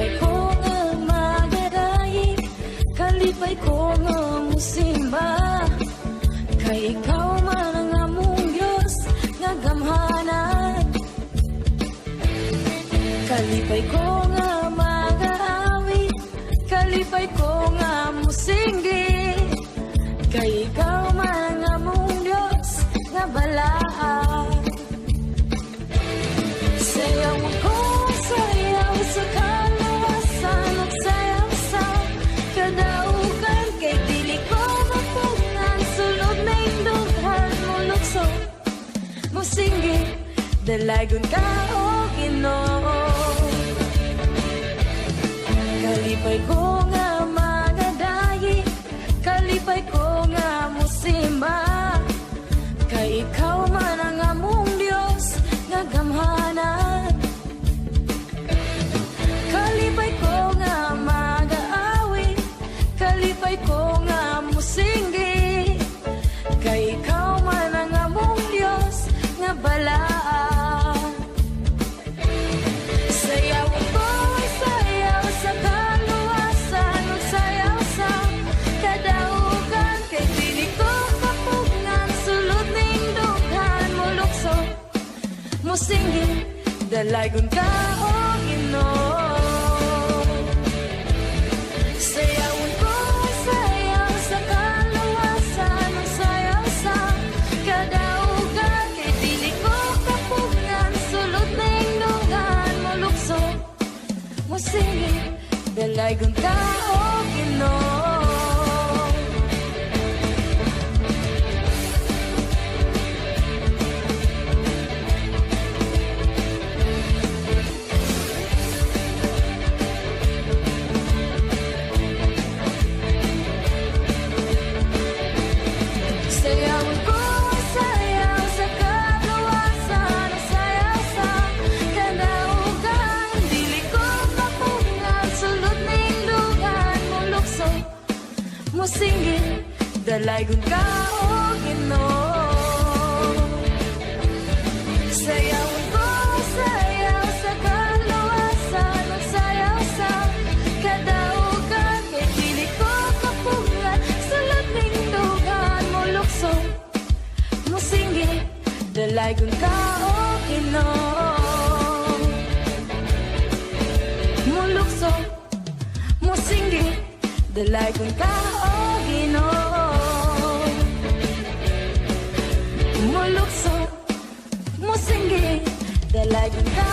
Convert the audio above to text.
Kalipay ko nga magadayi, kalipay ko nga musimba, kay ikaw man ang among Diyos nga gamhanan. Kalipay ko nga mag-aawit, kalipay ko nga musinggi, kay ikaw man ang among Diyos nga balaan. Sayaw ko, sayaw sa kalawasan, at sayaw sa kadaugan, kay dili ko mapungan, sulod na indughan mo lukso, musinggi, dalagon ka o Ginoo. Kalipay ko nga magadayi, kalipay ko nga musimba, kay ikaw man ang among Diyos nga gamhanan. Kalipay ko nga mag-aawit, kalipay ko nga musinggi, kay ikaw man ang among Diyos nga balaan. Sayaw ko, sayaw sa kaluwasan, sayaw sa kadaugan, kay dili ko kapugngan, sulod ning dughan mo lukso, musinggi, dalagon ka o Ginoo. Sayaw ko, sayaw sa kaluwasan, sayaw sa kadaugan, kay dili ko kapugngan, sulod ning dughan mo lukso, musinggi, dalagon ka o Ginoo. Sayaw ko, sayaw sa kaluwasan, sayaw sa kadaugan, dili ko mapungan, sulod ning dughan mo lukso, musinggi, dalagon ka o Ginoo. Sayaw ko, sayaw sa kaluwasan, sayaw sa kadaugan, kay dili ko kapungan, sulod ning dughan mo lukso, musinggi, dalagon ka o Ginoo. Mulukso, musinggi, dalagon ka o Ginoo. Mulukso, musinggi, dalagon ka